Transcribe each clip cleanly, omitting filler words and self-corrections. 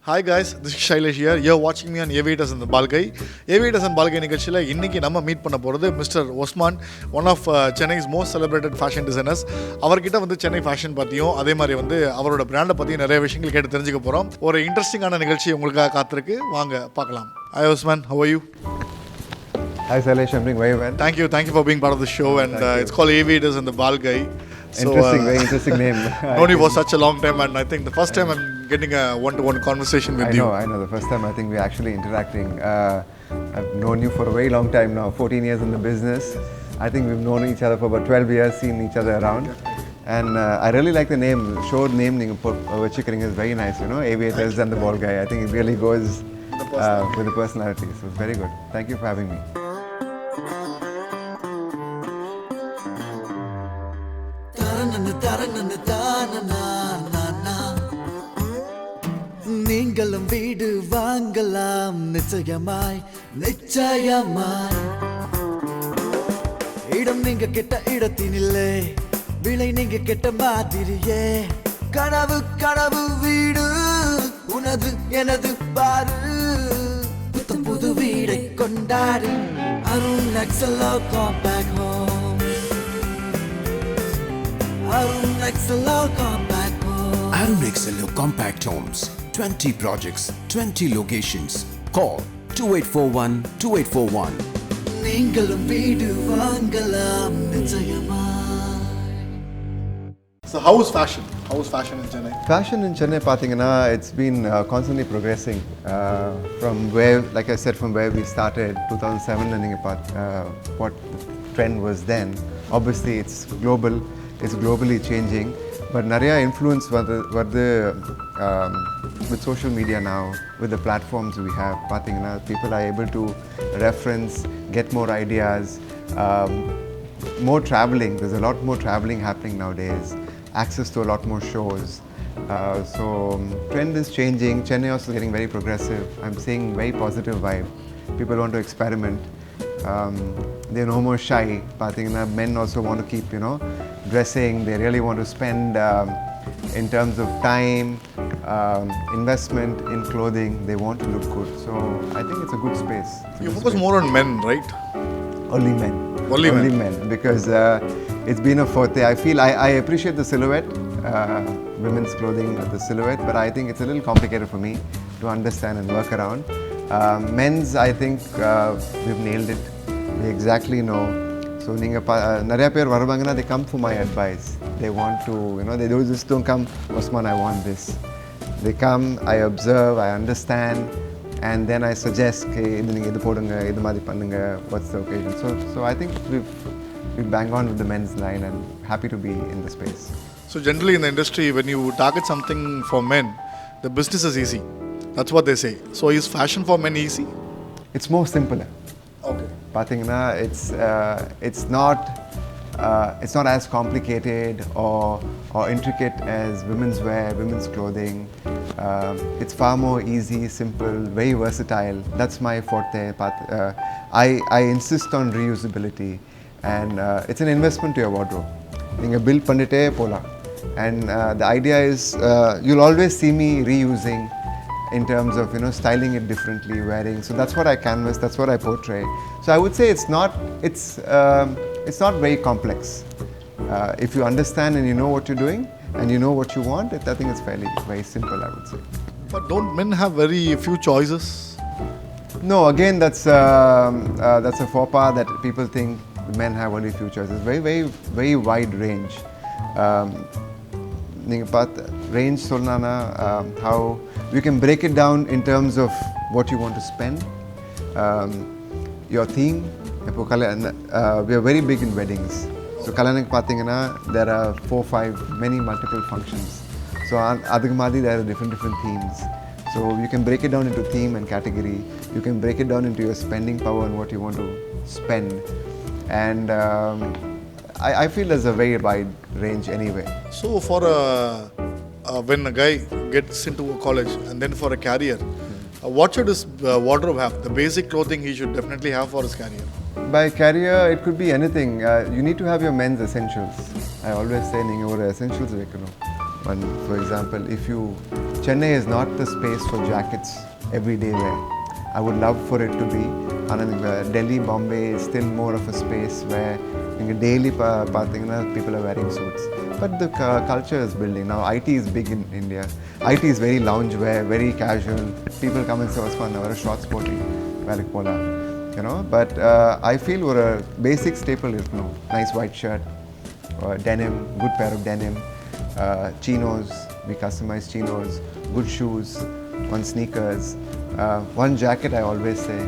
Hi guys, this is Shailesh here. You're watching me on Aviators and Balgai. Aviators and Balgai நிகழ்ச்சியில் இன்றைக்கி நம்ம meet பண்ண போகிறது mister Osman, one of Chennai's most celebrated fashion designers. அவர்கிட்ட வந்து Chennai fashion பற்றியும் அதே மாதிரி வந்து அவரோட பிராண்டை பற்றியும் நிறைய விஷயங்கள் கேட்டு தெரிஞ்சுக்க போகிறோம். ஒரு இன்ட்ரெஸ்டிங்கான நிகழ்ச்சி உங்களுக்காக காத்திருக்கு, வாங்க பார்க்கலாம். Hi Osman, how are you? Hi Shailesh, I'm doing very well. Thank you for being part of the show, and it's called Aviators and Balgai. So, very interesting name. Known you for such a long time, and I think the first time I'm getting a one-to-one conversation with you. I know. The first time I think we're actually interacting. I've known you for a very long time now, 14 years in the business. I think we've known each other for about 12 years, seen each other around. And I really like the name, show name is very nice, you know, Aviators and the Ball Guy. I think it really goes with the personality, so it's very good. Thank you for having me. நீங்களும் வீடு வாங்கலாம் நிச்சயமாய் இடம் நீங்க கெட்ட இடத்தினில்லை, விலை நீங்க கெட்ட மாதிரியே. கனவு வீடு உனது எனது பாரு, புத்தம் புது வீடை கொண்டாடு. Arun Excello Compact Home, Arun Excello Compact Home. Arun Excello Compact Homes, 20 projects, 20 locations. Call 2841-2841. நீங்களும் வீடு வாங்கலாம் நிச்சயமாய். So how is fashion? How is fashion in Chennai? Fashion in Chennai, it's been constantly progressing from where, like I said, from where we started, 2007, what the trend was then. Obviously, it's globally changing. But Nariya influence with social media now, with the platforms we have, people are able to reference, get more ideas, more traveling. There's a lot more traveling happening nowadays, access to a lot more shows. So trend is changing. Chennai also is getting very progressive. I'm seeing very positive vibe. People want to experiment. They're no more shy. Men also want to keep, dressing. They really want to spend in terms of time, investment in clothing. They want to look good. So I think it's a good space. You focus more on men, right? Only men. Only men. Because it's been a forte. I appreciate the silhouette, women's clothing, the silhouette, but I think it's a little complicated for me to understand and work around. Men's, I think we've nailed it. We exactly know. So nariya per varuvanga, they come for my advice. They want to, they don't come, Osman, I want this. They come, I observe, I understand, and then I suggest, what's the occasion. So I think we've banged on with the men's line, and happy to be in the space. So generally in the industry, when you target something for men, the business is easy. That's what they say. So is fashion for men easy? It's more simpler. Okay. It's not as complicated or intricate as women's wear, women's clothing. It's far more easy, simple, very versatile. That's my forte. I insist on reusability, and it's an investment to your wardrobe. You build pandite pola, and the idea is you'll always see me reusing in terms of styling it differently, wearing. So that's what I canvas, that's what I portray. So I would say it's not very complex. If you understand and you know what you're doing and you know what you want, I think it's very simple, I would say. But don't men have very few choices? No, again, that's a faux pas that people think men have only few choices. Very wide range. Range solnana, how you can break it down in terms of what you want to spend, your theme. We are very big in weddings. So Kalanak Pathingana, there are 4-5, many multiple functions. So Adhigmadi, there are different themes. So you can break it down into theme and category. You can break it down into your spending power and what you want to spend. And I feel there's a very wide range anyway. So for when a guy gets into a college and then for a career, what should his wardrobe have? The basic clothing he should definitely have for his career. By career, it could be anything. You need to have your men's essentials. I always say, you essentials. For example, if you Chennai is not the space for jackets everyday wear. I would love for it to be. Delhi, Bombay is still more of a space where daily people are wearing suits. But the culture is building. Now IT is big in India. IT is very lounge wear, very casual. People come and say, Osman, wear a shorts sporty, you know. But I feel we're a basic staple is nice white shirt, denim, good pair of denim, chinos, we customize chinos, good shoes, one sneakers, one jacket I always say,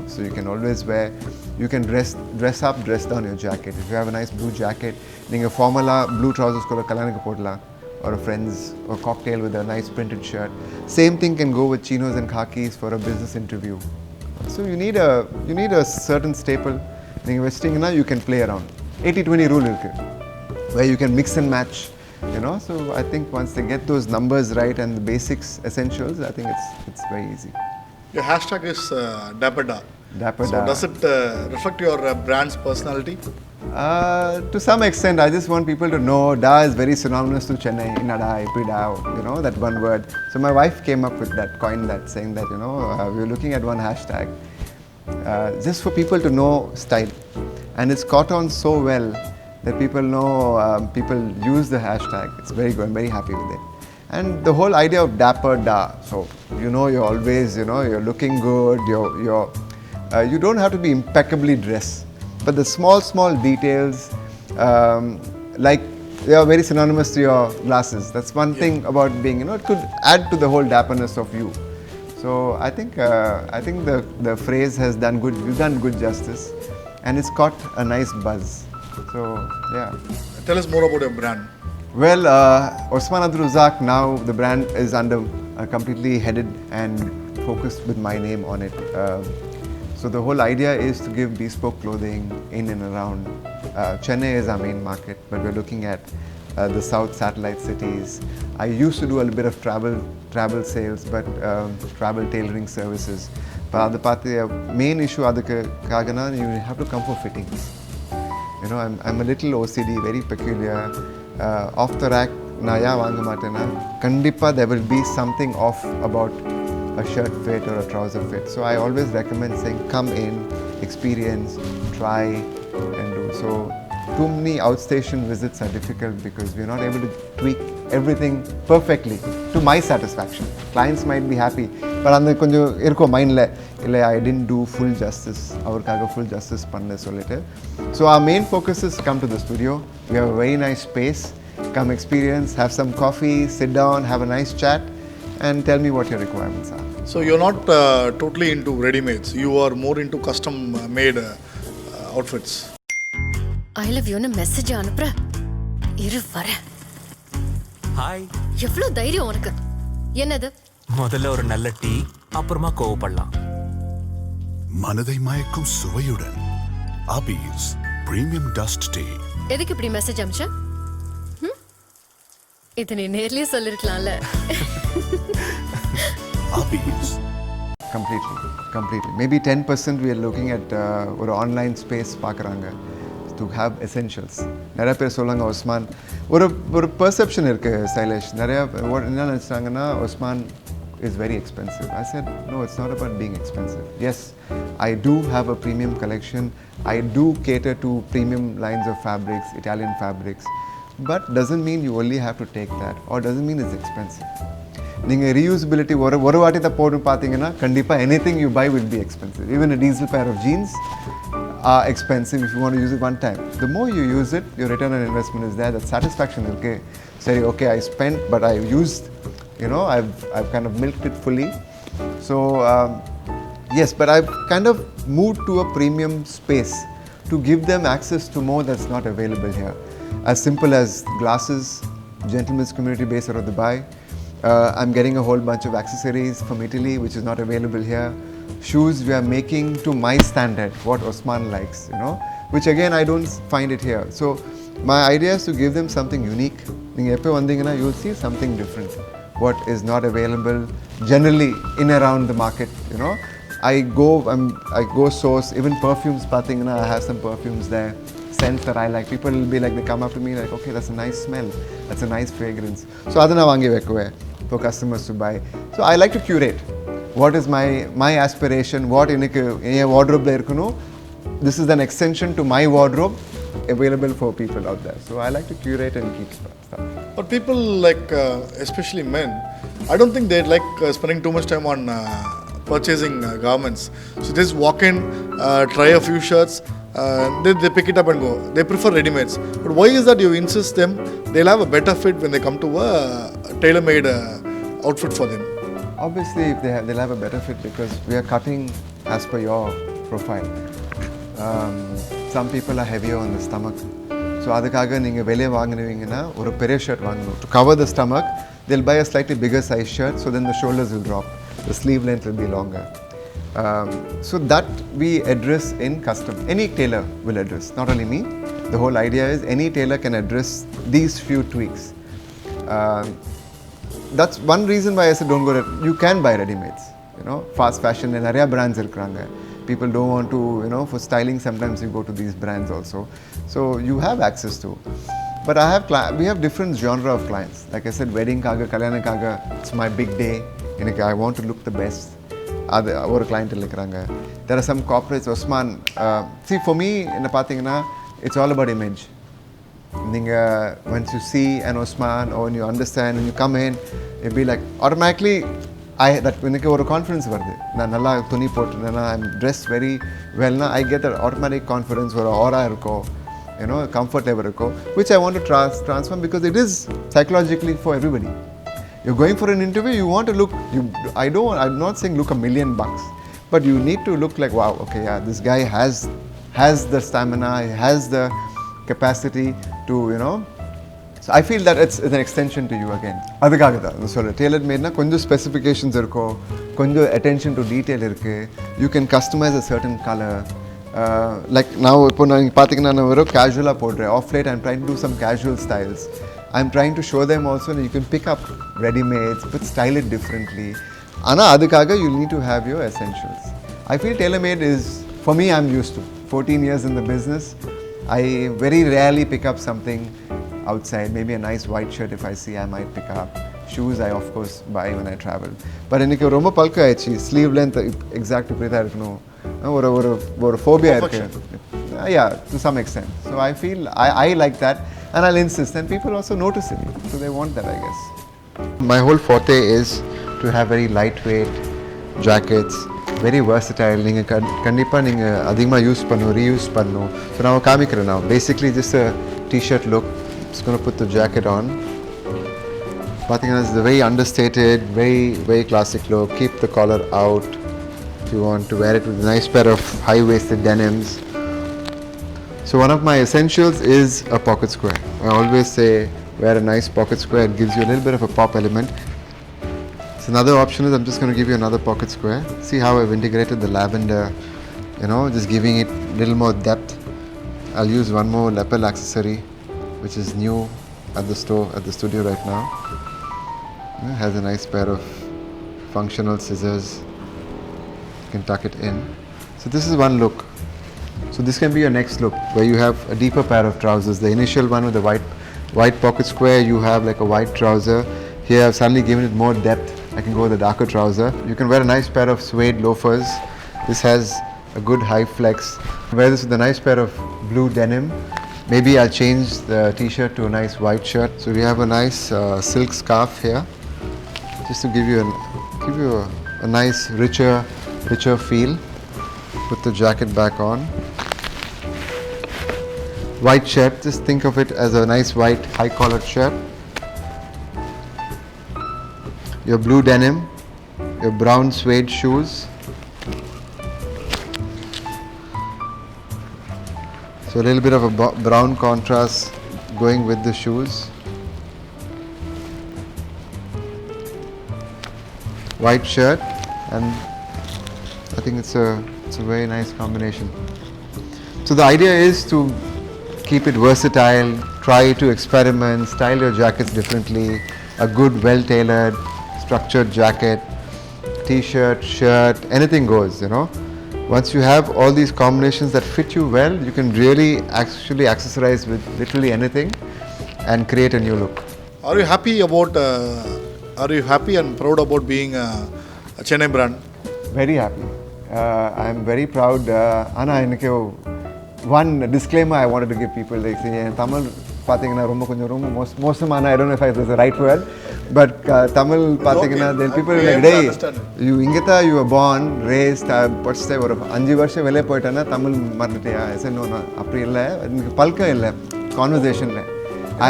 so you can always wear, you can dress up, dress down your jacket. If you have a nice blue jacket, formula blue trousers or a friend's or cocktail with a nice printed shirt. Same thing can go with chinos and khakis for a business interview. So you need a certain staple. You can play around. 80-20 rule where you can mix and match. You know, so I think once they get those numbers right and the basics, essentials, I think it's very easy. Your hashtag is Dapperda. Dapperda. So does it reflect your brand's personality? To some extent, I just want people to know Da is very synonymous to Chennai, Inada, Ipida, you know, that one word. So my wife came up with that, coined that, saying that, you know, we were looking at one hashtag just for people to know style. And it's caught on so well that people know, people use the hashtag. It's very good, I'm very happy with it. And the whole idea of Dapper Da, so you know you're always, you know, you're looking good, you don't have to be impeccably dressed. But the small details, like they are very synonymous to your glasses. That's one thing about being, you know, it could add to the whole dapperness of you. So I think the phrase has done good, you've done good justice, and it's caught a nice buzz. So yeah. Tell us more about your brand. Well, Osman Abdul-Razak, now the brand is under completely headed and focused with my name on it. So the whole idea is to give bespoke clothing in and around. Chennai is our main market, but we're looking at the south satellite cities. I used to do a little bit of travel sales, but travel tailoring services. But the main issue you have to come for fittings. You know, I'm a little OCD, very peculiar. Off the rack, kandipa there will be something off about a shirt fit or a trouser fit. So I always recommend saying, come in, experience, try and do. So too many outstation visits are difficult because we're not able to tweak everything perfectly to my satisfaction. Clients might be happy, but on the mind I didn't do full justice. Full justice panna solite. So our main focus is come to the studio. We have a very nice space. Come experience, have some coffee, sit down, have a nice chat, and tell me what your requirements are. So you're not totally into ready-mades. You are more into custom-made outfits. I love you. Message anupra. Iru vara. Hi எவ்வளவு தைரியம் உனக்கு? என்னது? முதல்ல ஒரு நல்ல tea, அப்புறமா கோவப்படலாம். மனதை மயக்கும் சுவையுடன் அபீஸ் பிரீமியம் டஸ்ட் டீ. எதுக்கு இப்படி மெசேஜ் அனுப்பிச்ச? இது நீ நேர்லயே சொல்லிருக்கலாம்ல. Abhi's. Completely. Maybe 10% we are looking at ஒரு online space பார்க்குறாங்க to have essentials. நிறைய பேர் சொல்லுவாங்க ஒஸ்மான் ஒரு பெர்செப்ஷன் இருக்குது சைலேஷ். நிறையா என்ன நினச்சிட்டாங்கன்னா Osman is very expensive. I said, no, it's not about being expensive. Yes, I do have a premium collection. I do cater to premium lines of fabrics, Italian fabrics. But doesn't mean you only have to take that, or doesn't mean it's expensive. நீங்கள் reusability ஒரு வாட்டி தான் போட்டு பார்த்தீங்கன்னா கண்டிப்பாக anything you buy will be expensive. Even a diesel pair of jeans are expensive if you want to use it one time. The more you use it, your return on investment is there. That satisfaction is say, okay, I spent, but I used, you know, I've kind of milked it fully. So yes, but I've kind of moved to a premium space to give them access to more that's not available here. As simple as glasses, gentlemen's community based out of Dubai. I'm getting a whole bunch of accessories from Italy, which is not available here. Shoes we are making to my standard, what Osman likes, you know, which again I don't find it here. So my idea is to give them something unique. You'll see something different, what is not available generally in around the market, you know. I go source, even perfumes, I have some perfumes there. Scents that I like. People will be like, they come up to me like, okay, that's a nice smell, that's a nice fragrance. So adana vangi vekkuve. for customers to buy. So I like to curate. What is my aspiration? What in a wardrobe there? This is an extension to my wardrobe available for people out there. So I like to curate and keep stuff. But people like, especially men, I don't think they like spending too much time on purchasing garments. So they just walk in, try a few shirts, they pick it up and go. They prefer ready-mades. But why is that you insist them? They'll have a better fit when they come to a tailor-made outfit for them. Obviously, if they'll have a better fit because we are cutting as per your profile. Some people are heavier on the stomach. So அதுக்காக நீங்க வெளிய வாங்குனீங்கன்னா ஒரு பெரிய shirt வாங்கணும். To cover the stomach, they'll buy a slightly bigger size shirt, so then the shoulders will drop. The sleeve length will be longer. So that we address in custom. Any tailor will address, not only me. The whole idea is any tailor can address these few tweaks. That's one reason why I said don't go to, you can buy ready-mades, fast fashion and நிறைய brands இருக்காங்க. People don't want to, for styling sometimes you go to these brands also. So you have access to. But we have different genre of clients. Like I said, wedding kaga, kalyana kaga, it's my big day. I want to look the best. Our client irukkranga. There are some corporates, Osman. See, for me, it's all about image. Once you see an Osman or when you understand, when you come in, it'll be like automatically எனக்கு ஒரு confidence வருது. நான் நல்லா துணி போட்டுனா I'm dressed very well na I get an automatic confidence ஒரு aura இருக்கும், comfort level இருக்கும், which I want to transform because it is psychologically for everybody. You're going for an interview, you want to look, I'm not saying look $1 million, but you need to look like, wow, okay, yeah, this guy has the stamina, he has the capacity to, So I feel that it's an extension to you again. அதுக்காக தான் சொல்ல Taylor மேட்னா கொஞ்சம் specifications இருக்கும், கொஞ்சம் attention to detail இருக்குது. You can customise a certain colour. Like நான் இப்போ நான் பார்த்தீங்கன்னா நான் வெறும் கேஷுவலாக போடுறேன். Of late I'm trying to do some casual styles. I'm trying to show them also you can pick up readymades but style it differently. ஆனால் அதுக்காக you need to have your essentials. I feel tailor made is for me I'm use to 14 years in the business. I very rarely pick up something outside. Maybe a nice white shirt if I see, I might pick up. Shoes I of course buy when I travel. But எனக்கு ரொம்ப bulk ஆயிடுச்சு. Sleeve length exact இப்படி தான் இருக்கணும். ஒரு phobia இருக்கு. Yeah, to some extent. So I feel I like that and I'll insist and people also notice it. So they want that, I guess. My whole forte is to have very lightweight jackets, very versatile. நீங்கள் கண்டிப்பாக நீங்கள் அதிகமாக use பண்ணணும், reuse பண்ணணும். So நான் காமிக்கிறேன் நான். Basically just a t-shirt look. Just going to put the jacket on. Pathina is the very understated, very classic look. Keep the collar out if you want to wear it with a nice pair of high-waisted denims. So one of my essentials is a pocket square. I always say wear a nice pocket square. It gives you a little bit of a pop element. So another option is I'm just going to give you another pocket square. See how I've integrated the lavender, just giving it a little more depth. I'll use one more lapel accessory, which is new at the studio right now. It has a nice pair of functional scissors. You can tuck it in. So this is one look. So this can be your next look where you have a deeper pair of trousers. The initial one with the white pocket square, you have like a white trouser. Here I've suddenly given it more depth. I can go with a darker trouser. You can wear a nice pair of suede loafers. This has a good high flex. Wear this with a nice pair of blue denim. Maybe I'll change the t-shirt to a nice white shirt. So we have a nice silk scarf here, just to give you a nice richer feel. Put the jacket back on. White shirt, just think of it as a nice white high collared shirt. Your blue denim, your brown suede shoes. So a little bit of a brown contrast going with the shoes. White shirt, and I think it's a very nice combination. So the idea is to keep it versatile, try to experiment, style your jackets differently. A good, well-tailored, structured jacket, t-shirt, shirt, anything goes, Once you have all these combinations that fit you well, you can really actually accessorize with literally anything and create a new look. Are you happy about Are you happy and proud about being a Chennai brand? Very happy. I am very proud. Anna, எனக்கு one disclaimer I wanted to give people. Like, Tamil பார்த்தீங்கன்னா ரொம்ப கொஞ்சம் ரொம்ப மோசமான, I don't know if it's the right word, but Tamil பார்த்தீங்கன்னா then people like டேய் you இங்கே தான் you were born raised படிச்சுட்டு ஒரு 5 வருஷம் வெளியே போயிட்டேன்னா தமிழ் மறந்துட்டியா எஸ்என்னு அப்படி இல்லை, எனக்கு பழக்கம் இல்லை கான்வர்சேஷனில்.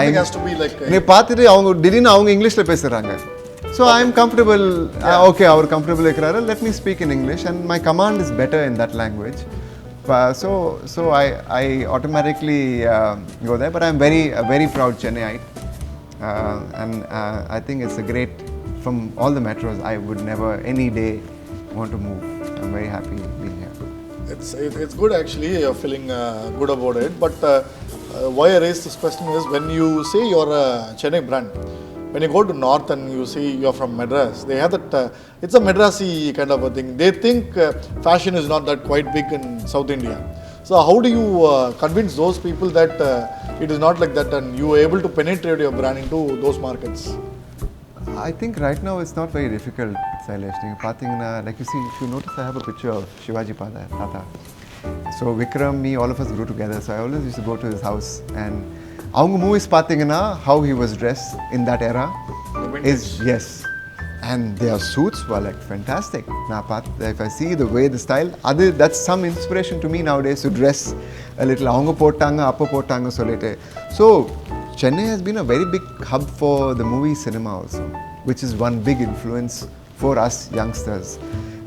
It has to be like நீ பார்த்துட்டு அவங்க திடீர்னு அவங்க இங்கிலீஷில் பேசுகிறாங்க. So I am comfortable, okay, our comfortable இருக்கிறாரு, let me speak in English and my command is better in that language. So I automatically go there, but I'm a very proud Chennaiite. And I think it's a great, from all the metros, I would never any day want to move. I'm very happy being here. It's good actually, you're feeling good about it, but why I raise this question is when you say you're a Chennai brand, when you go to north and you say you're from Madras, they have that, it's a Madrasi kind of a thing. They think fashion is not that quite big in South India. So how do you convince those people that it is not like that and you are able to penetrate your brand into those markets? I think right now it's not very difficult, Sailesh. Like you see, if you notice, I have a picture of Shivaji Tata. So Vikram, me, all of us grew together. So I always used to go to his house and அவங்க movies பார்த்தீங்கன்னா how he was dressed in that era is yes, and their suits were like fantastic. If I see the way the style, that's some inspiration to me nowadays to dress a little. அவங்க போட்டாங்க அப்போ போட்டாங்க சொல்லிட்டு. So Chennai has been a very big hub for the movie cinema also, which is one big influence for us youngsters.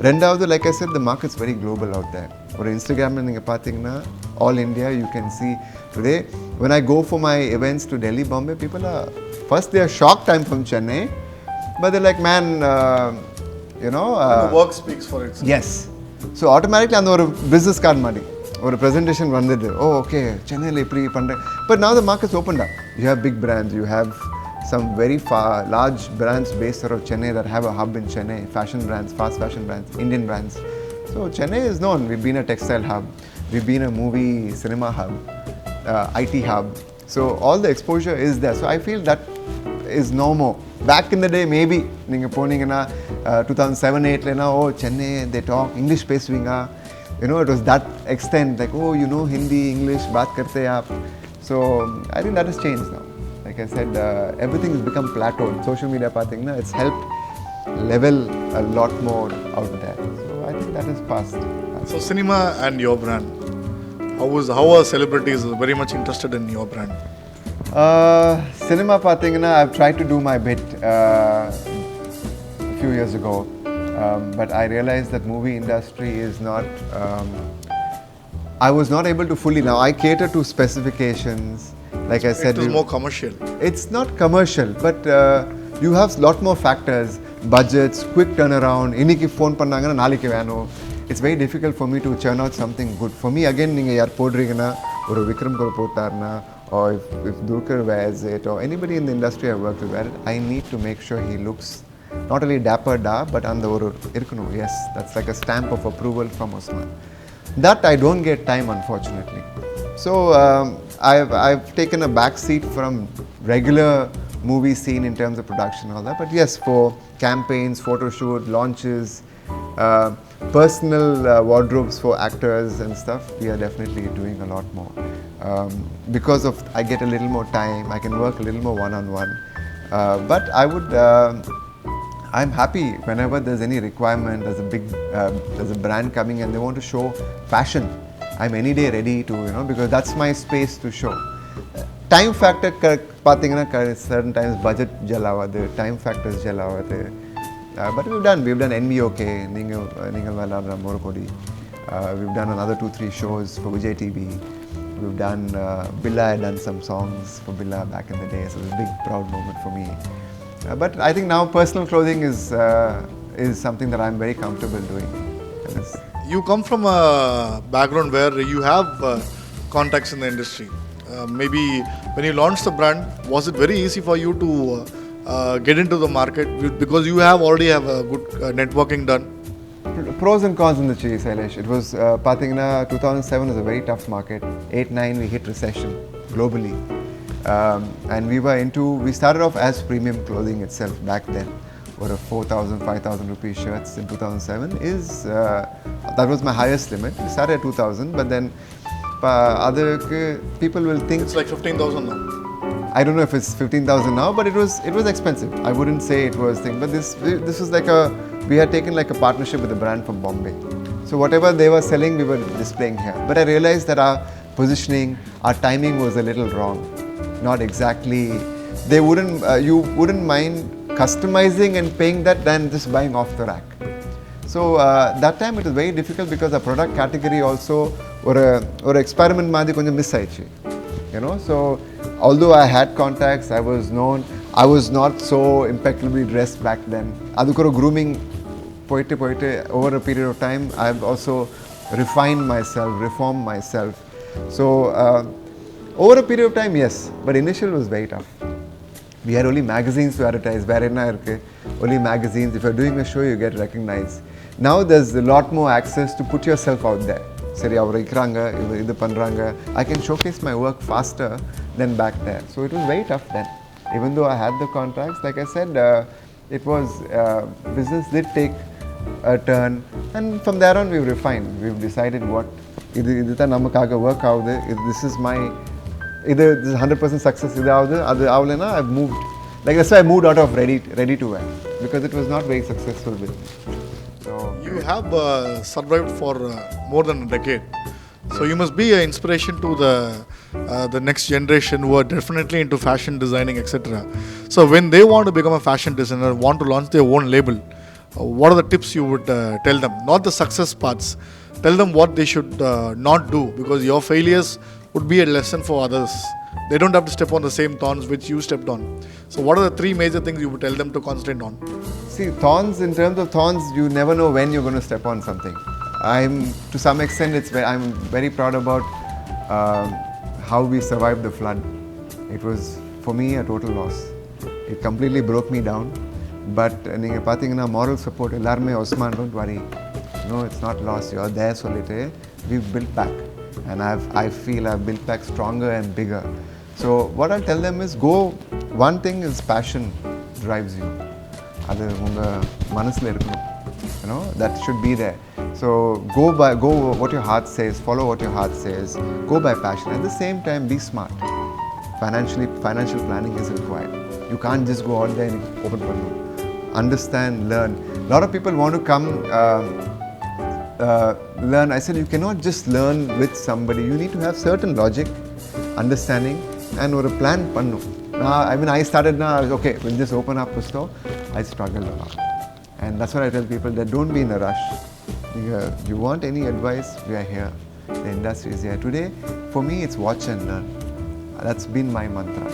ரெண்டாவது, like I said, the market's very global out there. ஒரு இன்ஸ்டாகிராமில் நீங்கள் பார்த்தீங்கன்னா all India you can see today. When I go for my events to Delhi, Bombay, people are first they are shocked I'm from Chennai, but they're like, man, you know. The work speaks for itself. Yes. So automatically அந்த ஒரு business card மாதிரி ஒரு presentation வந்தது. Oh, okay, சென்னையில் இப்படி பண்ணுறேன். But now the market's opened up. You have big brands. You have some very large brands based out of Chennai that have a hub in Chennai. Fashion brands, fast fashion brands, Indian brands. So Chennai is known. We've been a textile hub. We've been a movie cinema hub, IT hub. So all the exposure is there. So I feel that is normal. Back in the day, maybe நீங்கள் போனீங்கன்னா 2007-8 oh Chennai, they talk English பேசுவீங்க. You know, it was that extent, like, oh, you know Hindi, English, baat karte aap. So I think that has changed now. Like I said, everything has become plateaued. Social media pathina, it's helped level a lot more out there. So I think that is past. So cinema and your brand, how are celebrities very much interested in your brand? Cinema pathina, I've tried to do my bit a few years ago, but I realized that movie industry is not. I was not able to fully. Now I cater to specifications. Like I said, it is more commercial. It's not commercial, but you have a lot more factors, budgets, quick turnaround. Iniki phone pannanga naalike veno. It's very difficult for me to churn out something good. For me, again, ninga yaar podrigana oru Vikram kor potarna, or if Dulquer wears it, or anybody in the industry I work with wear it, I need to make sure he looks not only dapper da, but on the oru irkunu. Yes, that's like a stamp of approval from Osman. That I don't get time, unfortunately. So I've taken a back seat from regular movie scene in terms of production and all that. But yes, for campaigns, photo shoot, launches, personal wardrobes for actors and stuff, we are definitely doing a lot more. Because of I get a little more time, I can work a little more one-on-one. But I would. I'm happy whenever there's any requirement, there's a brand coming and they want to show fashion. I'm any day ready to, because that's my space to show. Time factor, certain times budget jallavadu, time factors jallavadu. But we've done NBOK, Ningal Valadra Morokodi. We've done another 2-3 shows for Vijay TV. We've done, Billa had done some songs for Billa back in the day, so it was a big proud moment for me. But I think now personal clothing is something that I'm very comfortable doing. You come from a background where you have contacts in the industry. Maybe when you launched the brand, was it very easy for you to get into the market because you already have a good networking done? Pros and cons in the chase, Sailesh. It was, 2007 was a very tough market. 8-9 we hit recession globally. And we started off as premium clothing itself back then. or 4,000, 5,000 rupee shirts in 2007 is, that was my highest limit. We started at 2,000, but then other people will think, It's like 15,000 now. I don't know if it's 15,000 now, but it was expensive. I wouldn't say it was thing, but this was like we had taken like a partnership with a brand from Bombay. So whatever they were selling, we were displaying here. But I realized that our positioning, our timing was a little wrong. Not exactly, you wouldn't mind customizing and paying that than just buying off the rack. So that time it was very difficult because the product category also or experiment madhi konjam miss aichi. You know, so although I had contacts, I was known, I was not so impeccably dressed back then. Adukoro grooming poite over a period of time, I've also refined myself, reformed myself. So over a period of time, yes, but initial was very tough. We had only magazines to advertise. Only magazines. If you're doing a show, you get recognized. Now there's a lot more access to put yourself out there. I can showcase my work faster than back there. So it was very tough then. Even though I had the contracts, like I said, it was business did take a turn, and from there on we've refined. We've decided what work out. This is my either this is 100% success. I've moved. Like that's why I moved out of ready to wear because it was not very successful with me. So You have survived for more than a decade. So you must be an inspiration to the next generation who are definitely into fashion designing, etc. So when they want to become a fashion designer, want to launch their own label, what are the tips you would tell them? Not the success parts. Tell them what they should not do, because your failures would be a lesson for others. They don't have to step on the same thorns which you stepped on. So what are the 3 major things you would tell them to concentrate on? see, thorns, in terms of thorns, you never know when you're going to step on something. To some extent, I'm very proud about how we survived the flood. It was, for me, a total loss. It completely broke me down. But நீங்கள் பார்த்தீங்கன்னா moral support எல்லாருமே Osman, don't worry. No, it's not lost. You're there solite. We've built back. And I feel I've built back stronger and bigger. So what I'll tell them is one thing is passion drives you. அது உங்கள் மனசில் இருக்கணும். You know, that should be there. So go what your heart says, follow what your heart says, go by passion. At the same time, be smart. Financial planning is required. You can't just go out there and open pannu. Understand, learn. A lot of people want to come learn. I said you cannot just learn with somebody. You need to have certain logic, understanding, and or a plan pannu. I started now, okay, we'll just open up a store. I struggled a lot. And that's what I tell people, that don't be in a rush. You want any advice, we are here. The industry is here. Today, for me, it's watch and learn. That's been my mantra.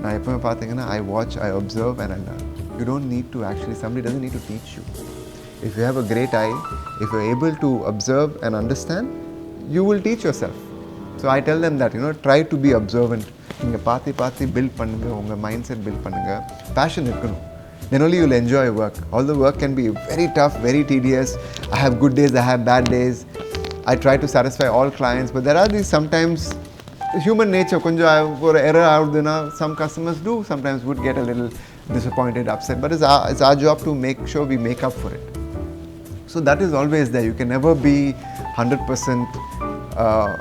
Now, I watch, I observe, and I learn. You don't need to actually, somebody doesn't need to teach you. If you have a great eye, if you're able to observe and understand, you will teach yourself. So I tell them that, try to be observant. Pathi build pannunga, unga mindset build pannunga. Passion irukkanum. Then only you'll enjoy work. Although work can be very tough, very tedious. I have good days, I have bad days. I try to satisfy all clients, but there are these sometimes human nature. For error out there, some customers do sometimes would get a little disappointed, upset. But it's our job to make sure we make up for it. So that is always there. You can never be 100%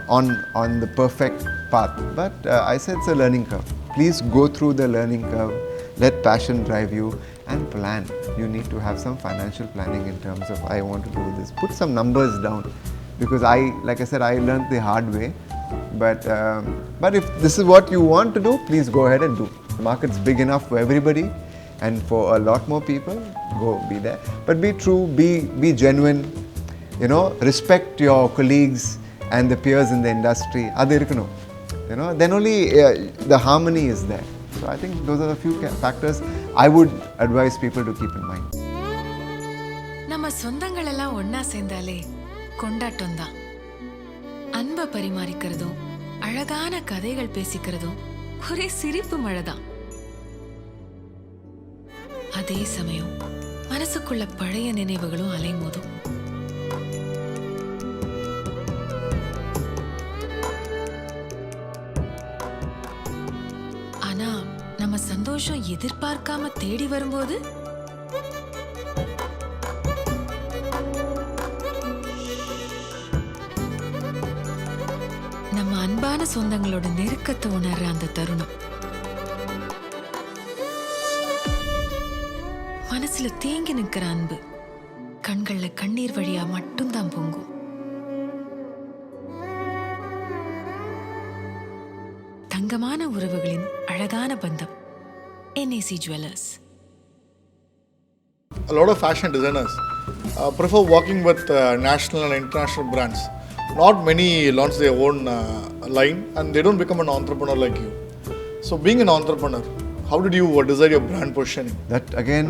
on the perfect path. But I said it's a learning curve. Please go through the learning curve. Let passion drive you and plan. You need to have some financial planning in terms of I want to do this. Put some numbers down, because like I said, I learned the hard way. But if this is what you want to do, please go ahead and do. The market's big enough for everybody, and for a lot more people, go be there. But be true, be genuine. Respect your colleagues and the peers in the industry. Then only the harmony is there. So I think those are the few factors I would advise people to keep in mind. நம்ம சொந்தங்கள் எல்லாம் ஒண்ணா சேர்ந்தாலே கொண்டாட்டம் தான். அன்பை பரிமாறிக்கிறதும் அழகான கதைகள் பேசிக்கிறதும் ஒரே சிரிப்பு மழைதான். அதே சமயம் மனசுக்குள்ள பழைய நினைவுகளும் அலைமோதும். ஆனா நம்ம சந்தோஷம் எதிர்பார்க்காம தேடி வரும்போது நம்ம அன்பான சொந்தங்களோட நெருக்கத்தை உணர்ற அந்த தருணம், மனசுல தேங்கி நிக்கிற அன்பு கண்கள்ல கண்ணீர் வழியா மட்டும்தான் பொங்கும். தங்கமான உறவுகளின் அழகான பந்தம். NAC Jewelers. A lot of fashion designers prefer working with national and international brands. Not many launch their own line and they don't become an entrepreneur like you. So being an entrepreneur, how did you decide your brand positioning? That again,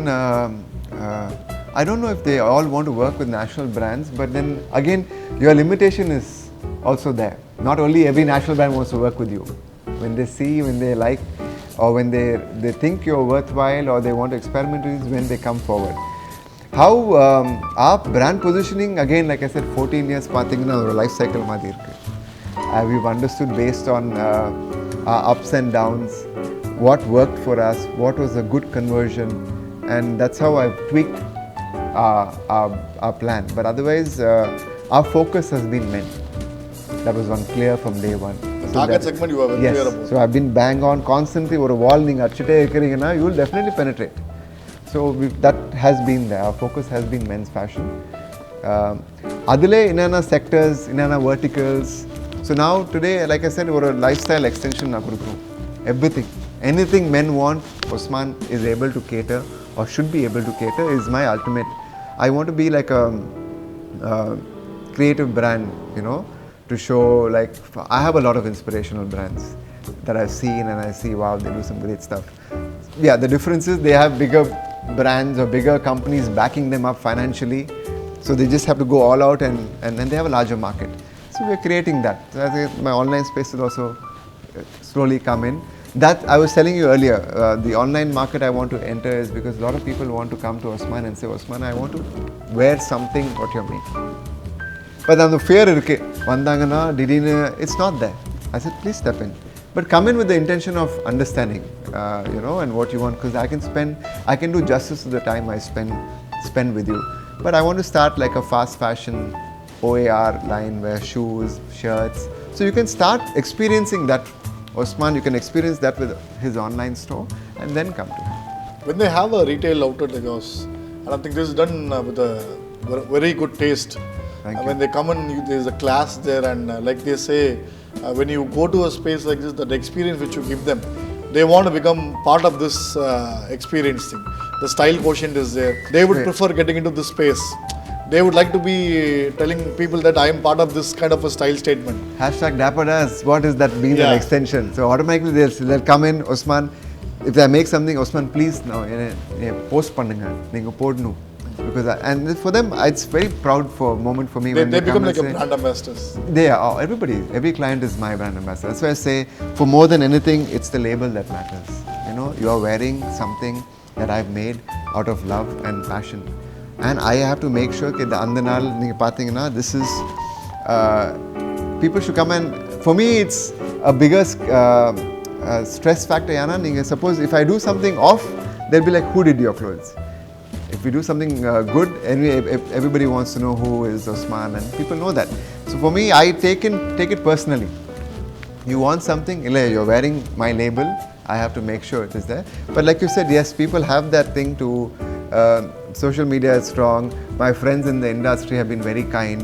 I don't know if they all want to work with national brands, but then again, your limitation is also there. Not only every national brand wants to work with you. When they see, when they like, or when they think you're worthwhile, or they want to experiment with, is when they come forward. How our brand positioning, again, like I said, 14 years pathina or life cycle madhi irukku. We've understood based on our ups and downs, what worked for us, what was a good conversion, and that's how I've tweaked our plan. But otherwise, our focus has been men. That was one clear from day one. So Target segment you are very yes. clear about. So I've been bang on constantly. Or a wall நீங்க அடிச்சிட்டே இருக்கீங்கன்னா you will definitely penetrate. So that has been there. Our focus has been men's fashion. அதிலே என்னென்ன sectors, என்னென்ன verticals. So now today, like I said, ஒரு lifestyle extension நான் கொடுக்குறோம். Everything, anything men want, Osman is able to cater or should be able to cater is my ultimate. I want to be like a creative brand, you know, to show like I have a lot of inspirational brands that I've seen and I see, wow, they do some great stuff. Yeah, the difference is they have bigger brands or bigger companies backing them up financially, so they just have to go all out and then they have a larger market. So we're creating that. So I think my online space will also slowly come in. That I was telling you earlier, the online market I want to enter is because a lot of people want to come to Osman and say, Osman, I want to wear something what you're making. But then the fear irukku vandangana didina, it's not there. I said, please step in, but come in with the intention of understanding, you know, and what you want, because I can do justice to the time I spend with you. But I want to start like a fast fashion OAR line where shoes, shirts, so you can start experiencing that. Osman, you can experience that with his online store and then come to him. When they have a retail outlet like yours, and I think this is done with a very good taste. Thank you. When they come in, there's a class there, and like they say, when you go to a space like this, that experience which you give them, they want to become part of this experience thing. The style quotient is there. They would prefer getting into this space. They would like to be telling people that I am part of this kind of a style statement. Hashtag Dapper does. What is that being an extension? So automatically they'll come in, Osman, if I make something, Osman, please now post pannunga, neenga podnu. Because and for them, it's very proud for moment for me when They they become come like and a say, brand ambassadors. They are, every client is my brand ambassador. That's why I say, for more than anything, it's the label that matters. You know, you are wearing something that I've made out of love and passion. And I have to make sure that the andanal neenga pathina, this is people should come, and for me it's a bigger stress factor. Yana, neenga suppose if I do something off, they'll be like, who did your clothes? If we do something good, anyway, everybody wants to know who is Osman, and people know that. So for me, I take it personally. You want something, you're wearing my label, I have to make sure it is there. But like you said, yes, people have that thing to. Social media is strong. My friends in the industry have been very kind,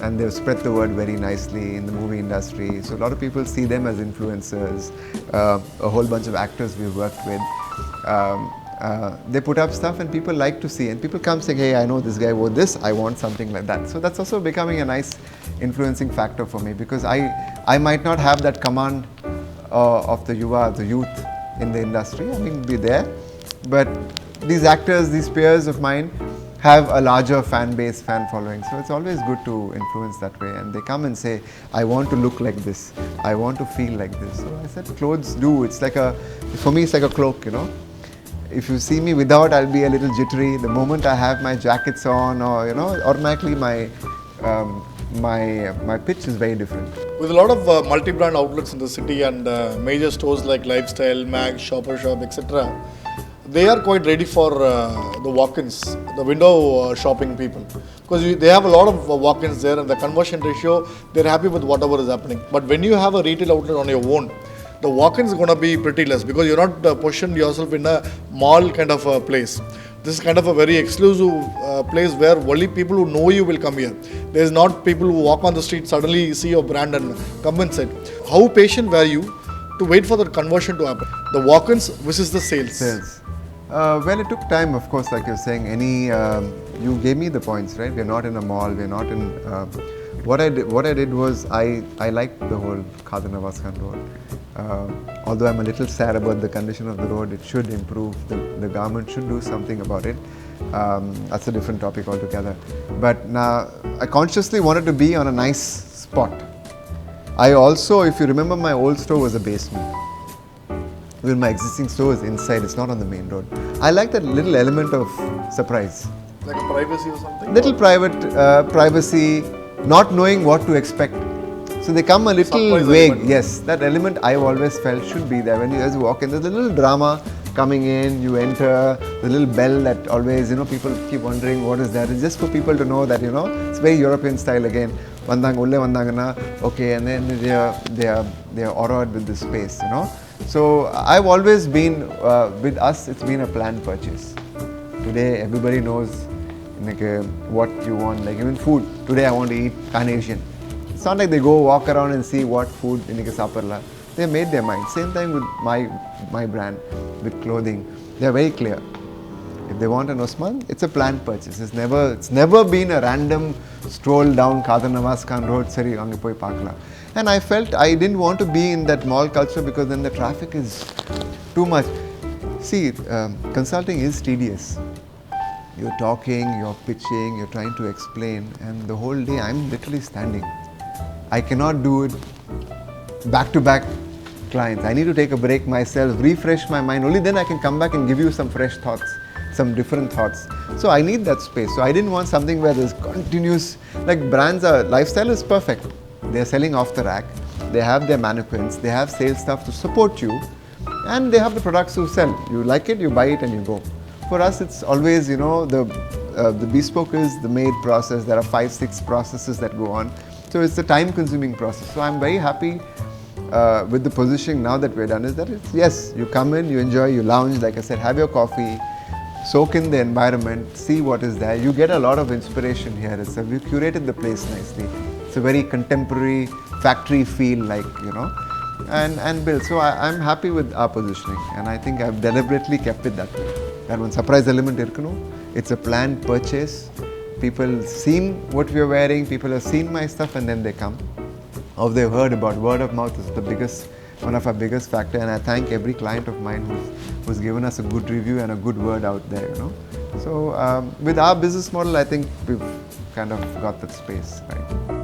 and they've spread the word very nicely in the movie industry. So a lot of people see them as influencers. A whole bunch of actors we've worked with. They put up stuff and people like to see, and people come saying, hey, I know this guy wore this, I want something like that. So that's also becoming a nice influencing factor for me, because I might not have that command of the youth in the industry. I mean, be there, but these actors, these peers of mine have a larger fan base, fan following. So it's always good to influence that way. And they come and say, I want to look like this, I want to feel like this. So I said, clothes do. It's like for me, it's like a cloak, you know. If you see me without, I'll be a little jittery. The moment I have my jackets on, or you know, automatically my pitch is very different. With a lot of multi-brand outlets in the city and major stores like Lifestyle, Mag, Shopper Shop, etc., they are quite ready for the walk-ins, the window shopping people, because they have a lot of walk-ins there, and the conversion ratio, they're happy with whatever is happening. But when you have a retail outlet on your own, the walk-ins is going to be pretty less, because you're not positioned yourself in a mall kind of a place. This is kind of a very exclusive place where only people who know you will come here. There's not people who walk on the street, suddenly see your brand and come inside. How patient were you to wait for the conversion to happen? The walk-ins versus the sales. Sales. Well, it took time, of course, like you're saying. You gave me the points, right? We're not in a mall. We're not in. What I did was I liked the whole Khadar Nawaz Khan road. Although I'm a little sad about the condition of the road, it should improve. The government should do something about it. That's a different topic altogether. But now I consciously wanted to be on a nice spot. I also, if you remember, my old store was a basement. With my existing store is inside, it's not on the main road. I like that little element of surprise. Like a privacy or something? Little privacy, not knowing what to expect. So they come a little Surprise vague. element. Yes, that element I've always felt should be there. When you, as you walk in, there's a little drama coming in, you enter, the little bell that always, people keep wondering what is that. It's just for people to know that, it's very European style again. Okay, and then they are awed with this space, So I've always been, with us, it's been a planned purchase. Today, everybody knows what you want, like even food. Today, I want to eat Pan-Asian. It's not like they go walk around and see what food they made their mind. Same time with my brand, with clothing. They're very clear. If they want an Osman, it's a planned purchase. It's never been a random stroll down Khadar Nawaz Khan Road, sari ange poi paakla. And I felt I didn't want to be in that mall culture because then the traffic is too much. See, consulting is tedious. You're talking, you're pitching, you're trying to explain, and the whole day I'm literally standing. I cannot do it back-to-back clients. I need to take a break myself, refresh my mind. Only then I can come back and give you some fresh thoughts, some different thoughts. So I need that space. So I didn't want something where there's continuous, like lifestyle is perfect. They're selling off the rack. They have their mannequins. They have sales staff to support you. And they have the products to sell. You like it, you buy it and you go. For us, it's always, the bespoke is the made process. There are 5-6 processes that go on. So it's a time-consuming process. So I'm very happy with the positioning now that we're done is that yes, you come in, you enjoy, you lounge, like I said, have your coffee, soak in the environment, see what is there. You get a lot of inspiration here. We've curated the place nicely. It's a very contemporary factory feel and built. So I'm happy with our positioning and I think I've deliberately kept it that way. And one surprise element, it's a planned purchase. People seen what we are wearing, people have seen my stuff and then they come. Or they've heard about word of mouth is one of our biggest factor, and I thank every client of mine who's given us a good review and a good word out there, So with our business model, I think we've kind of got that space, right?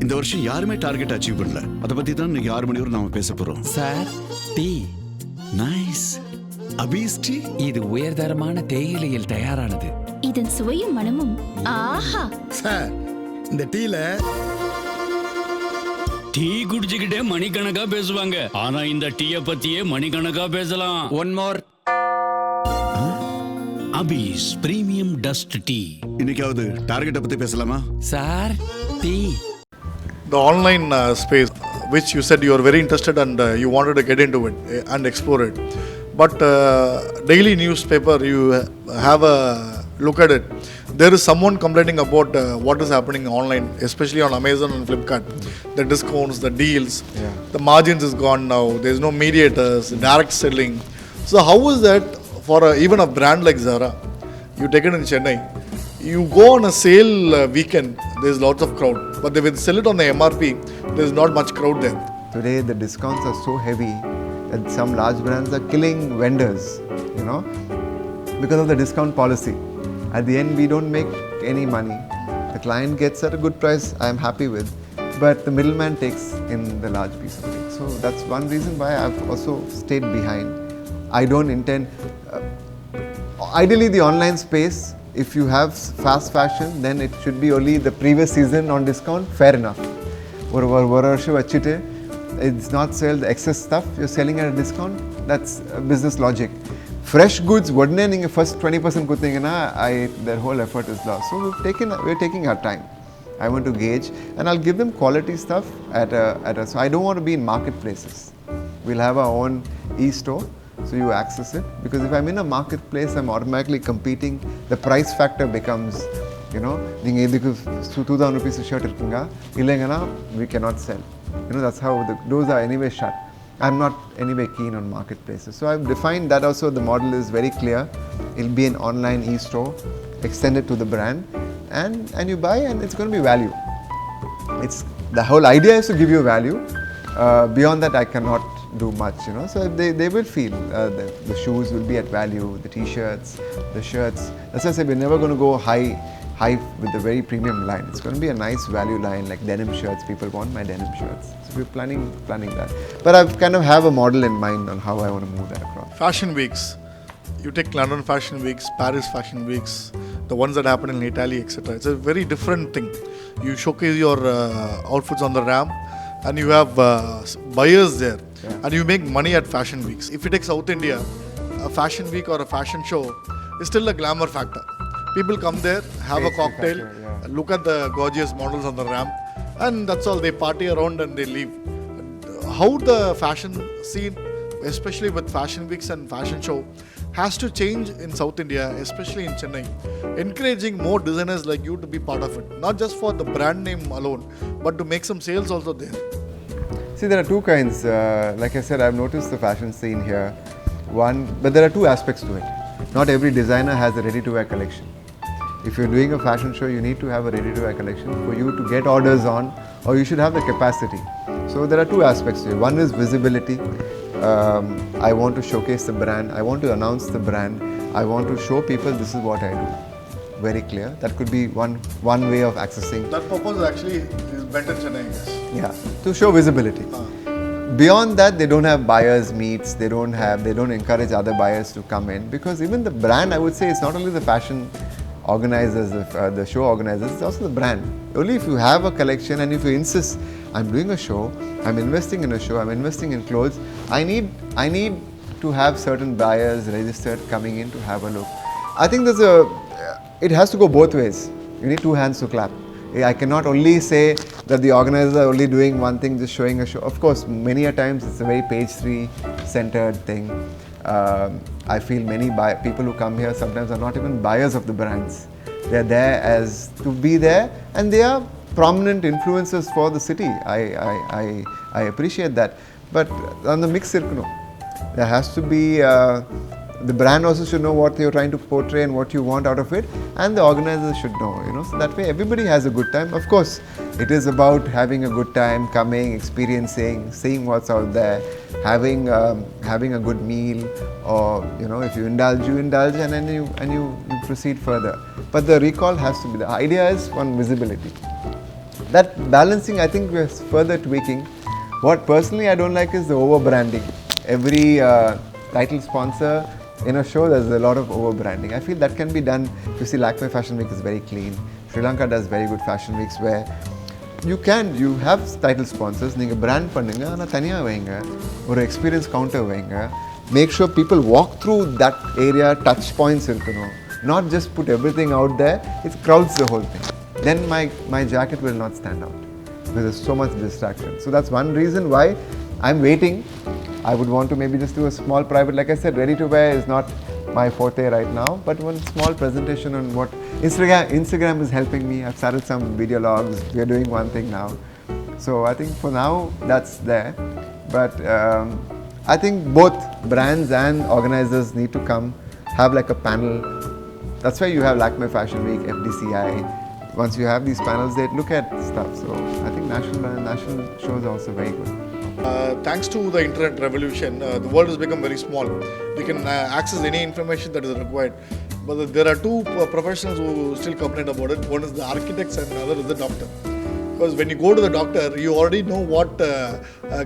இந்த வருஷம் யாருமே target achieve பண்ணல. அதை பத்தி தான் இன்னைக்கு 6 மணி வரை நாம பேச போறோம். Sir, tea. Nice. Hafiz tea. இது உயர்தரமான தேயிலையில் தயாரானது. இதன் சுவையும் மனமும் ஆஹா. சார், இந்த டீல டீ குடிச்சுக்கிட்டே மணிக்கணக்கா பேசுவாங்க. ஆனா இந்த டீய பத்தியே மணிக்கணக்கா பேசலாம். One more. அபீஸ் பிரீமியம் டஸ்ட் டீ. இன்னைக்காவது டார்கெட்டை பத்தி பேசலாமா? Sir, tea. The online space, which you said you are very interested and you wanted to get into it and explore it. But daily newspaper, you have a look at it. There is someone complaining about what is happening online, especially on Amazon and Flipkart. The discounts, the deals, the margins is gone now. There is no mediators, direct selling. So how is that for even a brand like Zara? You take it in Chennai. You go on a sale weekend, there is lots of crowd. But they will sell it on the MRP, there is not much crowd there. Today the discounts are so heavy that some large brands are killing vendors, you know, because of the discount policy. At the end, we don't make any money. The client gets at a good price, I am happy with, but the middleman takes in the large piece of it. So that's one reason why I've also stayed behind. I don't intend. Ideally, the online space, if you have fast fashion, then it should be only the previous season on discount, fair enough. It's not sell the excess stuff, you're selling at a discount, that's business logic. Fresh goods, vodne ninga first 20% kuthingana, their whole effort is lost. So we're taking our time. I want to gauge, and I'll give them quality stuff so I don't want to be in marketplaces. We'll have our own e-store, so you access it, because if I'm in a marketplace, I'm automatically competing. The price factor becomes, you know, ninga idukku 2000 rupees shirt irukkinga illengana we cannot sell. You know, that's how the doors are anyway shut. I'm not anyway keen on marketplaces. So I've defined that also. The model is very clear. It'll be an online e-store extended to the brand, and you buy, and it's going to be value. It's the whole idea is to give you value. Beyond that, I cannot do much, you know. So they will feel the shoes will be at value, the t-shirts, the shirts. That's why I say we're never going to go high with the very premium line. It's going to be a nice value line, like denim shirts. People want my denim shirts. So we're planning that. But I've kind of have a model in mind on how I want to move that across. Fashion weeks. You take London Fashion Weeks, Paris Fashion Weeks, the ones that happen in Italy, etc. It's a very different thing. You showcase your outfits on the ramp, and you have buyers there, and you make money at Fashion Weeks. If you take South India, a fashion week or a fashion show is still a glamour factor. People come there, have a cocktail, look at the gorgeous models on the ramp, and that's all. They party around and they leave. How the fashion scene, especially with fashion weeks and fashion show, has to change in South India, especially in Chennai, encouraging more designers like you to be part of it, not just for the brand name alone, but to make some sales also there. See, there are two kinds. Like I said, I've noticed the fashion scene here. But there are two aspects to it. Not every designer has a ready-to-wear collection. If you're doing a fashion show, you need to have a ready-to-wear collection for you to get orders on, or you should have the capacity. So there are two aspects to it. One is visibility. I want to showcase the brand. I want to announce the brand. I want to show people this is what I do. Very clear. That could be one way of accessing. That purpose actually is better in Chennai, yes. Yeah, to show visibility. Beyond that, they don't have buyers meets. They don't encourage other buyers to come in, because even the brand, I would say, it's not only the fashion organizers, the show organizers, it's also the brand. Only if you have a collection and if you insist, I'm doing a show, I'm investing in a show, I'm investing in clothes, I need to have certain buyers registered coming in to have a look. I think it has to go both ways. You need two hands to clap. I cannot only say that the organizers are only doing one thing, just showing a show. Of course, many a times it's a very page 3 centered thing. I feel many people who come here sometimes are not even buyers of the brands. They are there as to be there, and they are prominent influencers for the city. I appreciate that. But on the mix, there has to be the brand also should know what you're trying to portray and what you want out of it, and the organizers should know, you know, so that way everybody has a good time. Of course, it is about having a good time, coming, experiencing, seeing what's out there, having a good meal, or, you know, if you indulge, and then you proceed further. But the recall has to be, the idea is one, visibility. that balancing, I think we're further tweaking. What personally I don't like is the over branding. Every title sponsor in a show, there's a lot of over branding. I feel that can be done. You see, Lakme Fashion Week is very clean. Sri Lanka does very good fashion weeks where you have title sponsors, நீங்க brand பண்ணுங்க, ஆனா தனியா வைங்க, ஒரு experience counter வைங்க. Make sure people walk through that area, touch points இருக்கணும். Not just put everything out there, it crowds the whole thing. Then my jacket will not stand out because there's so much distraction. So that's one reason why I'm waiting. I would want to maybe just do a small private, like I said, ready to wear is not my forte right now, but one small presentation on what Instagram is helping me. I've started some video logs. We are doing one thing now. So I think for now that's there. But I think both brands and organizers need to come, have like a panel. That's why you have Lakme Fashion Week, FDCI. Once you have these panels, they look at stuff. So I think national shows are also very good. Thanks to the internet revolution, the world has become very small. We can access any information that is required. But there are two professionals who still complain about it. One is the architects and the other is the doctor. Because when you go to the doctor, you already know what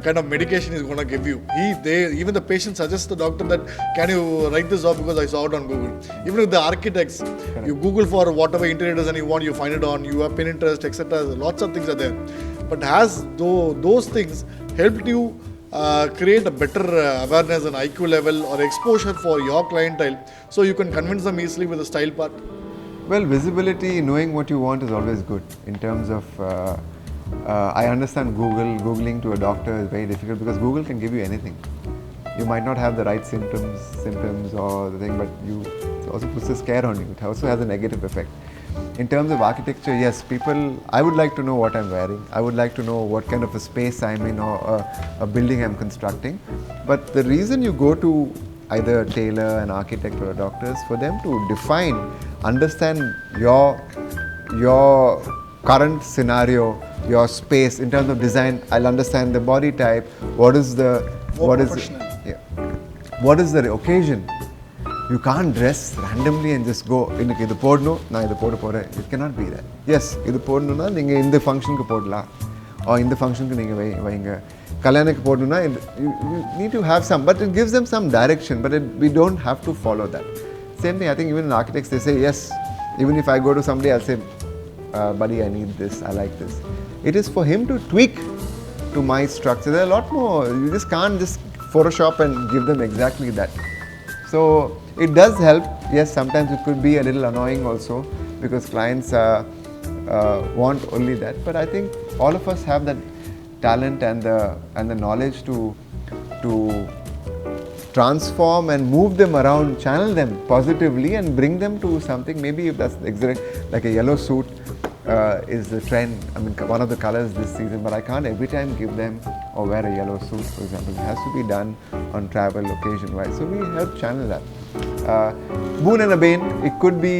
kind of medication he's going to give you. Even the patient suggests the doctor that, can you write this off because I saw it on Google. Even with the architects, you Google for whatever interior design you want, you find it on, you have Pinterest, etc. Lots of things are there. But has those things helped you create a better awareness and IQ level or exposure for your clientele so you can convince them easily with the style part? Well, visibility, knowing what you want is always good. In terms of, I understand Googling to a doctor is very difficult because Google can give you anything. You might not have the right symptoms or the thing, but it also puts a scare on you. It also has a negative effect. In terms of architecture, yes, I would like to know what I'm wearing. I would like to know what kind of a space I'm in or a building I'm constructing. But the reason you go to either a tailor, an architect or a doctor is for them to define, understand your current scenario, your space in terms of design. I'll understand the body type, what is the occasion. You can't dress randomly and just go, இன்னைக்கு இது போடணும், நான் இது போட போறேன். It cannot be that. Yes, இது போடணும்னா நீங்க இந்த ஃபங்க்ஷனுக்கு போடலாம். or இந்த ஃபங்க்ஷனுக்கு நீங்க வைங்க. கல்யாணத்துக்கு போடணும்னா you need to have some, but it gives them some direction, but we don't have to follow that. Same thing, I think even in architects they say yes. Even if I go to somebody, I'll say, buddy, I need this, I like this. It is for him to tweak to my structure. There are a lot more. You just can't just Photoshop and give them exactly that. So it does help. Yes, sometimes it could be a little annoying also because clients want only that. But I think all of us have that talent and the knowledge to transform and move them around, channel them positively and bring them to something. Maybe if that's like a yellow suit is the trend. I mean, one of the colors this season, but I can't every time give them or wear a yellow suit, for example. It has to be done on travel, occasion-wise. So we help channel that. Boon and a bane, it could be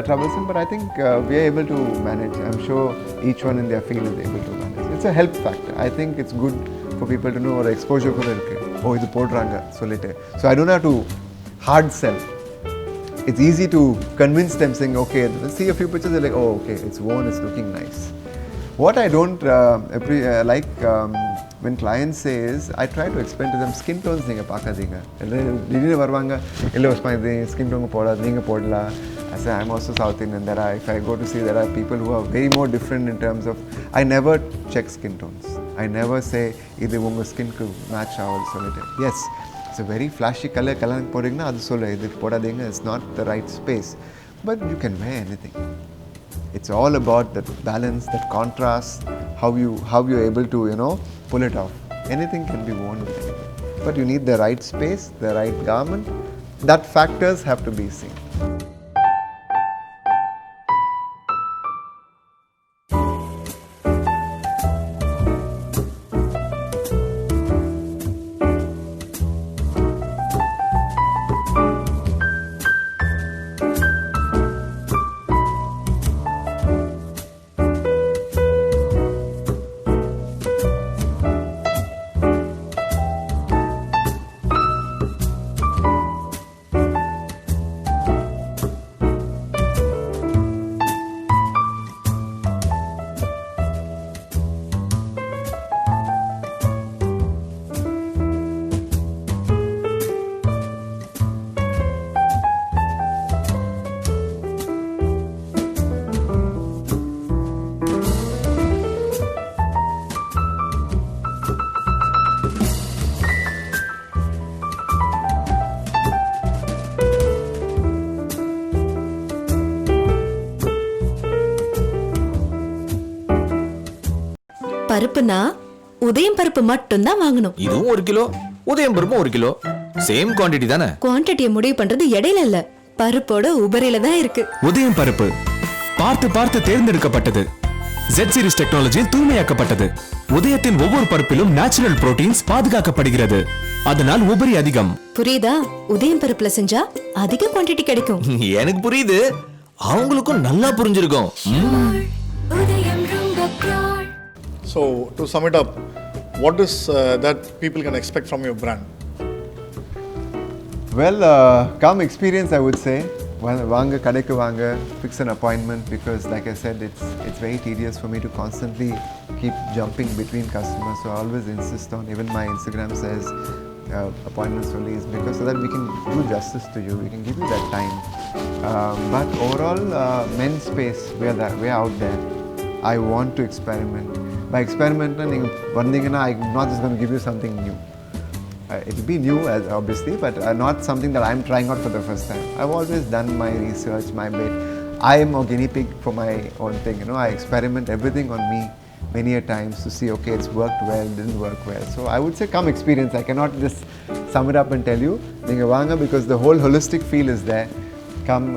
troublesome, but I think we are able to manage. I'm sure each one in their field is able to manage. It's a help factor. I think it's good for people to know or exposure for their oh, idu podranga solite. So I don't have to hard sell. It's easy to convince them saying, okay, see a few pictures, they're like, oh, okay, it's worn, it's looking nice. What I don't like when clients say is, I try to explain to them, skin tones neenga paakadinga. Didine varvanga, illa usmaidi skin tone poda, neenga podala. I say, I'm also South Indian. If I go to see, there are people who are very more different in terms of, I never check skin tones. I never say, idu unga skin ku match avadu solite. Yes, it's a very flashy color, kalanuk podinga adu solla, idu podadinga, it's not the right space. But you can wear anything. It's all about that balance, that contrast, how you're able to, pull it off. Anything can be worn with anything. But you need the right space, the right garment. That factors have to be seen. பருப்புனா உதயம் பருப்பு மட்டும் தான் வாங்கணும். இதுவும் 1 kilo, உதயம் பருப்பும் 1 kilo. Same quantity தானே? குவாண்டிட்டியை முடிவு பண்றது இடையில இல்ல, பருப்போட உபரியில தான் இருக்கு. உதயம் பருப்பு பார்த்து பார்த்து தேர்ந்தெடுக்கப்பட்டது. Z சீரிஸ் டெக்னாலஜியில் தூய்மையாக்கப்பட்டது. உதயத்தின் ஒவ்வொரு பருப்பிலும் நேச்சுரல் புரோட்டீன்ஸ் பாதுகாக்கப்படுகிறது. அதனால் உபரி அதிகம். புரியுதா? உதயம் பருப்புல செஞ்சா அதிக குவாண்டிட்டி கிடைக்கும். எனக்கு புரியுது, அவங்களுக்கும் நல்லா புரிஞ்சிருக்கும். So to sum it up, what is that people can expect from your brand? Well, come experience, I would say. Vanga kadekku vanga, fix an appointment, because like I said, it's very tedious for me to constantly keep jumping between customers. So I always insist on, even my Instagram says appointments only, is because so that we can do justice to you, we can give you that time. But overall, men's space, we're out there. I want to experiment. By experiment, I'm not just going to give you something new. It will be new, as obviously, but not something that I'm trying out for the first time. I've always done my research, my bit. I am a guinea pig for my own thing. You know, I experiment everything on me many a times to see, okay, it's worked well, didn't work well. So I would say come experience. I cannot just sum it up and tell you. Because the whole holistic feel is there. Come,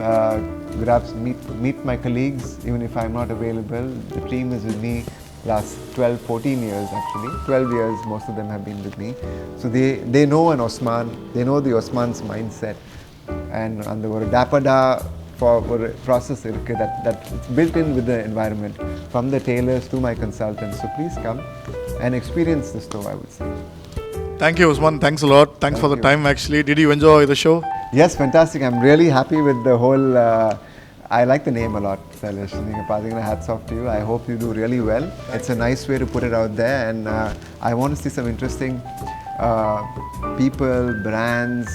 meet my colleagues, even if I'm not available. The team is with me last 12-14 years actually. 12 years most of them have been with me. So they know an Osman, they know the Osman's mindset, and the ஒரு dapada for ஒரு process irukku that it's built in with the environment, from the tailors to my consultants. So please come and experience the store, I would say. Thank you, Osman. Thanks a lot. Thanks for the time actually. Did you enjoy the show? Yes, fantastic. I'm really happy with the whole I like the name a lot, Sailesh. Hats off to you. I hope you do really well. It's a nice way to put it out there, and I want to see some interesting people, brands,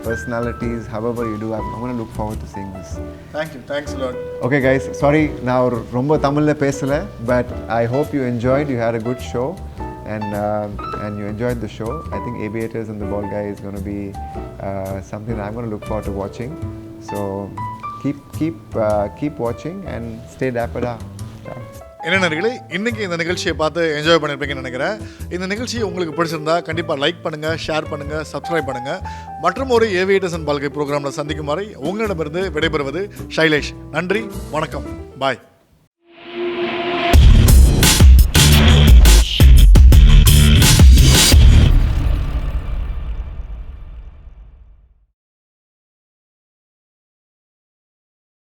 personalities, however you do. I'm going to look forward to seeing this. Thank you. Thanks a lot. Okay guys, sorry now romba Tamil la pesala, but I hope you enjoyed. You had a good show, and you enjoyed the show. I think Aviators and the Ball Guy is going to be something that I'm going to look forward to watching. So keep watching and stay dapper. என்ன நேயர்களே, இன்னைக்கு இந்த நிகழ்ச்சியை பார்த்து enjoy பண்ணியிருப்பீங்கன்னு நினைக்கிறேன். இந்த நிகழ்ச்சி உங்களுக்கு பிடிச்சிருந்தா கண்டிப்பாக லைக் பண்ணுங்கள், ஷேர் பண்ணுங்கள், சப்ஸ்கிரைப் பண்ணுங்கள். மற்றும் ஒரு ஏவியேட்டர்ஸ் அண்ட் பல்கை ப்ரோக்ராமில் சந்திக்கும் வரை உங்களிடமிருந்து விடைபெறுவது ஷைலேஷ். நன்றி, வணக்கம், பாய்.